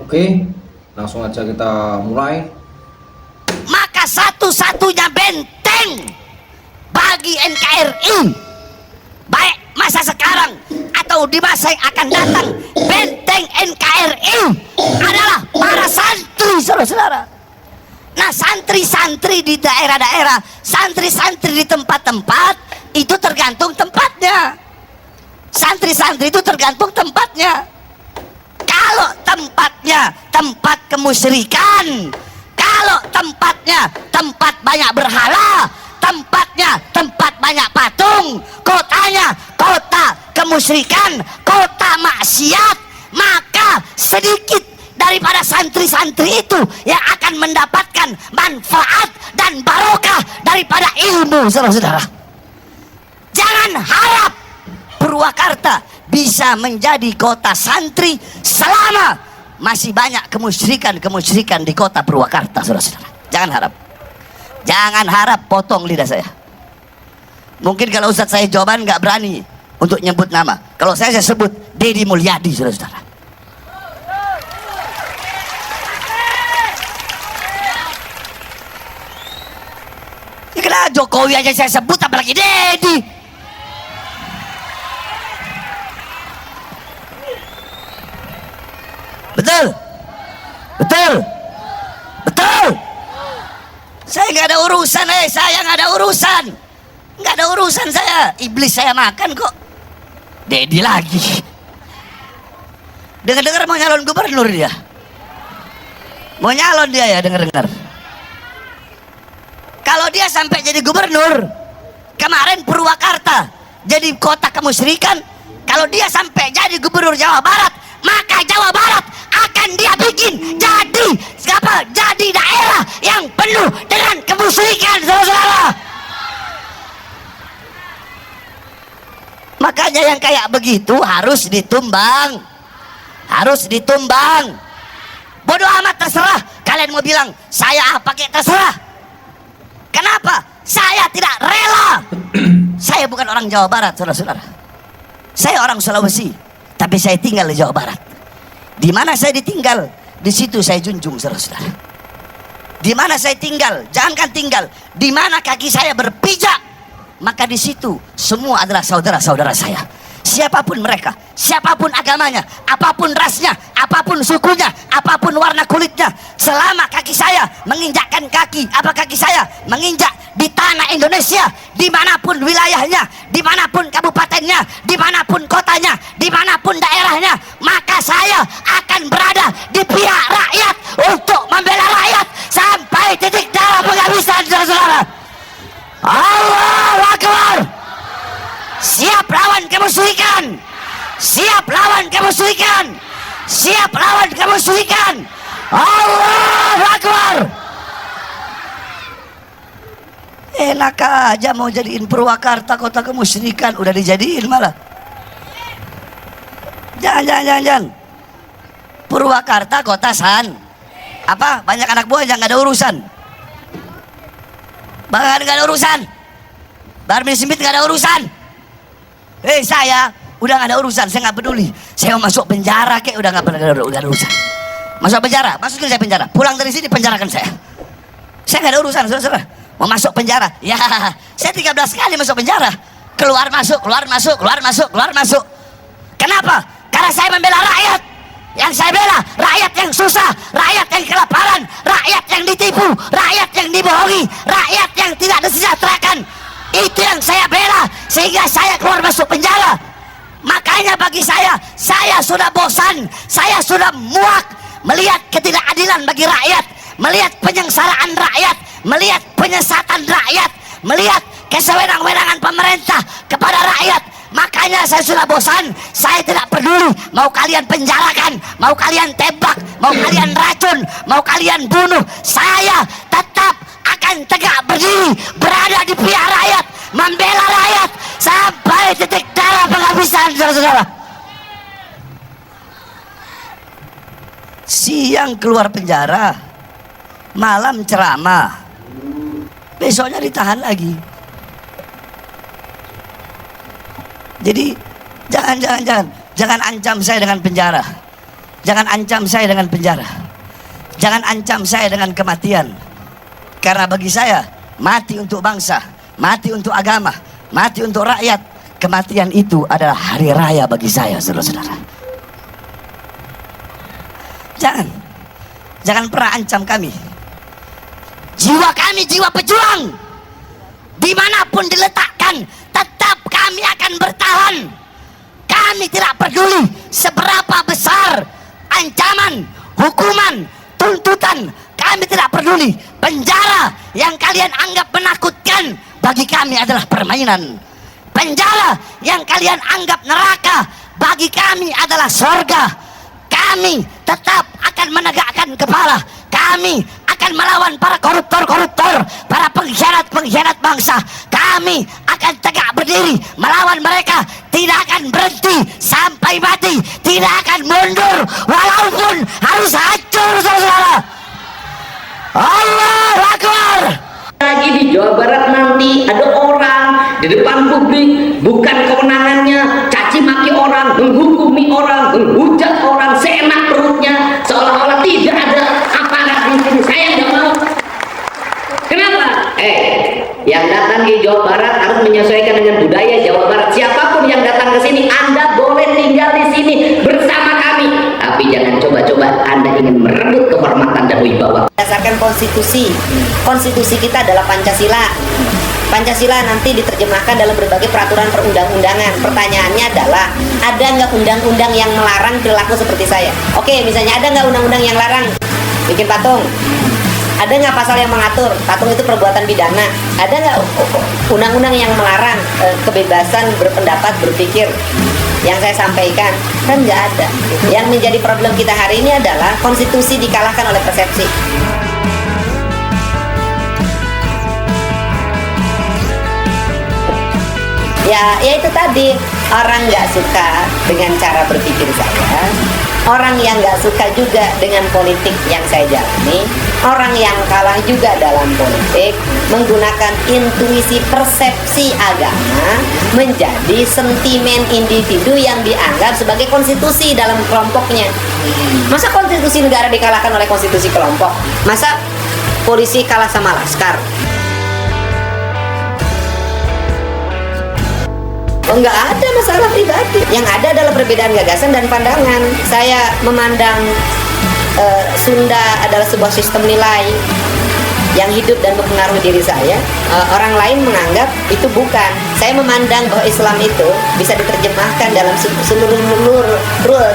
Oke, langsung aja kita mulai. Maka satu-satunya benteng bagi NKRI, baik masa sekarang atau di masa yang akan datang, benteng NKRI adalah para santri, saudara-saudara. Nah, santri-santri di daerah-daerah, santri-santri di tempat-tempat itu tergantung tempatnya. Santri-santri itu tergantung tempatnya. Kalau tempatnya tempat kemusyrikan, kalau tempatnya tempat banyak berhala, tempatnya tempat banyak patung, kotanya kota kemusyrikan, kota maksiat, maka sedikit daripada santri-santri itu yang akan mendapatkan manfaat dan barokah daripada ilmu, saudara-saudara. Jangan harap Purwakarta bisa menjadi kota santri selama masih banyak kemusyrikan di kota Purwakarta, saudara-saudara. Jangan harap. Jangan harap, potong lidah saya. Mungkin kalau Ustadz saya jawaban nggak berani untuk nyebut nama. Kalau saya sebut Deddy Mulyadi, saudara-saudara. Ya kenapa Jokowi aja saya sebut, apalagi Deddy? Betul, betul, betul. Saya nggak ada urusan, saya nggak ada urusan, nggak ada urusan saya. Iblis saya makan kok. Deddy lagi. Dengar-dengar mau nyalon gubernur dia. Mau nyalon dia ya, dengar-dengar. Kalau dia sampai jadi gubernur, kemarin Purwakarta jadi kota kemusyrikan. Kalau dia sampai jadi gubernur Jawa Barat, maka Jawa Barat akan dia bikin jadi apa? Jadi daerah yang penuh dengan kemusyrikan, saudara-saudara. Makanya yang kayak begitu harus ditumbang, harus ditumbang. Bodoh amat, terserah. Kalian mau bilang saya pakai, terserah. Kenapa? Saya tidak rela. Saya bukan orang Jawa Barat, saudara-saudara. Saya orang Sulawesi, tapi saya tinggal di Jawa Barat. Di mana saya ditinggal, di situ saya junjung, saudara-saudara. Di mana saya tinggal, jangankan tinggal, di mana kaki saya berpijak, maka di situ semua adalah saudara-saudara saya. Siapapun mereka, siapapun agamanya, apapun rasnya, apapun sukunya, apapun warna kulitnya, selama kaki saya menginjakkan kaki, kaki saya menginjak di tanah Indonesia, dimanapun wilayahnya, dimanapun kabupatennya, dimanapun kotanya, dimanapun daerahnya, maka saya akan berada di pihak rakyat untuk membela rakyat sampai titik darah penghabisan, saudara-saudara. Allahu Akbar. Siap lawan kemusyrikan, siap lawan kemusyrikan, siap lawan kemusyrikan. Allahu Akbar. Enak aja mau jadiin Purwakarta kota kemusyrikan, udah dijadiin malah. Jangan. Purwakarta kota apa? Banyak anak buah yang nggak ada urusan. Bahkan nggak ada urusan. Bahar bin Smith nggak ada urusan. Saya udah gak ada urusan, saya gak peduli. Saya mau masuk penjara kayak udah gak ada urusan. Masuk penjara, masukin saya penjara. Pulang dari sini penjarakan saya. Saya gak ada urusan, saudara-saudara. Mau masuk penjara, ya saya 13 kali masuk penjara. Keluar masuk, keluar masuk, keluar masuk, keluar masuk. Kenapa? Karena saya membela rakyat. Yang saya bela rakyat yang susah, rakyat yang kelaparan, rakyat yang ditipu, rakyat yang dibohongi, rakyat yang tidak disejahterakan. Itu yang saya bela, sehingga saya keluar masuk penjara. Makanya bagi saya sudah bosan, saya sudah muak melihat ketidakadilan bagi rakyat, melihat penyengsaraan rakyat, melihat penyesatan rakyat, melihat kesewenang-wenangan pemerintah kepada rakyat. Makanya saya sudah bosan. Saya tidak peduli mau kalian penjarakan, mau kalian tembak, mau kalian racun, mau kalian bunuh, saya tetap akan tegak berdiri, berada di pihak rakyat, membela rakyat sampai titik darah penghabisan, saudara-saudara. Siang keluar penjara, malam ceramah, besoknya ditahan lagi. Jadi jangan ancam saya dengan penjara. Jangan ancam saya dengan penjara. Jangan ancam saya dengan kematian. Karena bagi saya, mati untuk bangsa, mati untuk agama, mati untuk rakyat, kematian itu adalah hari raya bagi saya, saudara-saudara. Jangan pernah ancam kami. Jiwa kami jiwa pejuang. Dimanapun diletakkan, tetap kami akan bertahan. Kami tidak peduli seberapa besar ancaman, hukuman, tuntutan. Kami tidak peduli. Penjara yang kalian anggap menakutkan, bagi kami adalah permainan. Penjara yang kalian anggap neraka, bagi kami adalah sorga. Kami tetap akan menegakkan kepala. Kami akan melawan para koruptor-koruptor, para pengkhianat-pengkhianat bangsa. Kami akan tegak berdiri melawan mereka. Tidak akan berhenti sampai mati. Tidak akan mundur walaupun harus hancur, saudara-saudara. Allahu Akbar. Lagi di Jawa Barat nanti ada orang di depan publik, bukan kewenangannya caci maki orang, menghukumi orang, menghujat orang seenak perutnya, seolah-olah tidak ada aparat di sini. Saya nggak mau. Kenapa? Yang datang di Jawa Barat harus menyesuaikan dengan budaya Jawa Barat. Siapapun yang datang ke sini, Anda boleh tinggal di sini bersama kami. Tapi jangan coba-coba Anda ingin merebut kehormatan dan wibawa. Berdasarkan konstitusi kita adalah Pancasila. Pancasila nanti diterjemahkan dalam berbagai peraturan perundang-undangan. Pertanyaannya adalah, ada nggak undang-undang yang melarang perilaku seperti saya? Oke, misalnya ada nggak undang-undang yang larang bikin patung? Ada nggak pasal yang mengatur patung itu perbuatan pidana? Ada nggak undang-undang yang melarang kebebasan berpendapat, berpikir? Yang saya sampaikan kan nggak ada. Yang menjadi problem kita hari ini adalah konstitusi dikalahkan oleh persepsi. Ya itu tadi, orang nggak suka dengan cara berpikir saya, orang yang nggak suka juga dengan politik yang saya jalani, orang yang kalah juga dalam politik menggunakan intuisi persepsi agama menjadi sentimen individu yang dianggap sebagai konstitusi dalam kelompoknya. Masa konstitusi negara dikalahkan oleh konstitusi kelompok? Masa polisi kalah sama laskar? Oh, nggak ada masalah pribadi. Yang ada adalah perbedaan gagasan dan pandangan. Saya memandang Sunda adalah sebuah sistem nilai yang hidup dan mempengaruhi diri saya. Orang lain menganggap itu bukan. Saya memandang bahwa Islam itu bisa diterjemahkan dalam seluruh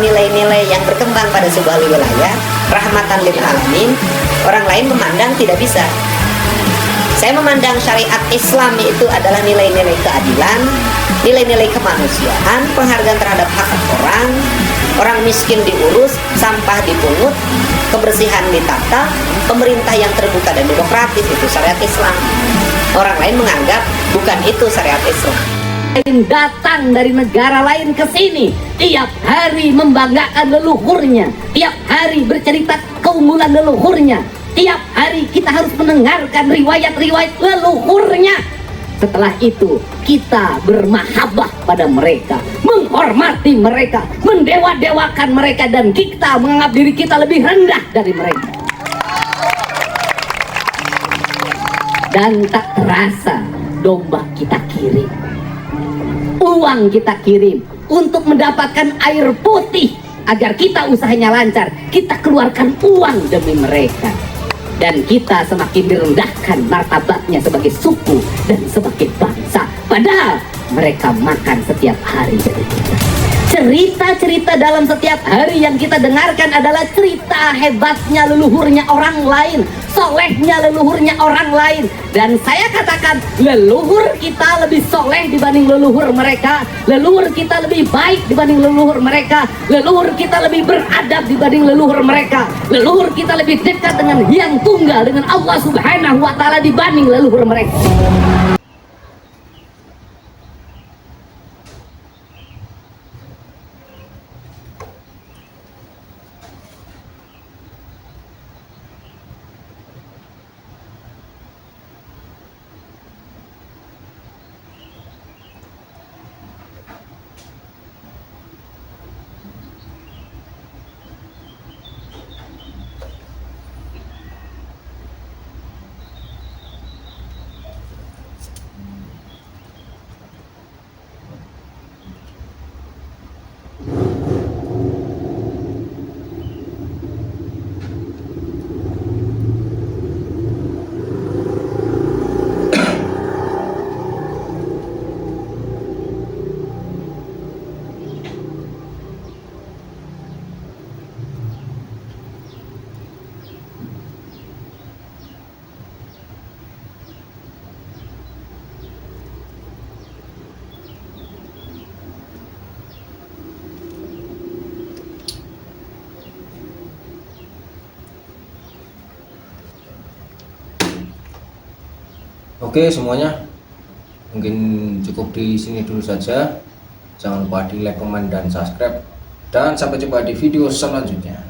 nilai-nilai yang berkembang pada sebuah wilayah, rahmatan lil alamin. Orang lain memandang tidak bisa. Saya memandang syariat Islam itu adalah nilai-nilai keadilan, nilai-nilai kemanusiaan, penghargaan terhadap hak orang miskin diurus, sampah dipungut, kebersihan ditata, pemerintah yang terbuka dan demokratis, itu syariat Islam. Orang lain menganggap bukan itu syariat Islam. Datang dari negara lain ke sini, tiap hari membanggakan leluhurnya, tiap hari bercerita keunggulan leluhurnya. Tiap hari kita harus mendengarkan riwayat-riwayat leluhurnya. Setelah itu kita bermahabbah pada mereka, menghormati mereka, mendewa-dewakan mereka, dan kita menganggap diri kita lebih rendah dari mereka. Dan tak terasa domba kita kirim, uang kita kirim untuk mendapatkan air putih agar kita usahanya lancar. Kita keluarkan uang demi mereka. Dan kita semakin direndahkan martabatnya sebagai suku dan sebagai bangsa. Padahal mereka makan setiap hari dari kita. Cerita-cerita dalam setiap hari yang kita dengarkan adalah cerita hebatnya leluhurnya orang lain, solehnya leluhurnya orang lain. Dan saya katakan, leluhur kita lebih soleh dibanding leluhur mereka, leluhur kita lebih baik dibanding leluhur mereka, leluhur kita lebih beradab dibanding leluhur mereka, leluhur kita lebih dekat dengan Hyang Tunggal, dengan Allah Subhanahu wa Ta'ala dibanding leluhur mereka. Oke semuanya, mungkin cukup di sini dulu saja. Jangan lupa di like, komen, dan subscribe. Dan sampai jumpa di video selanjutnya.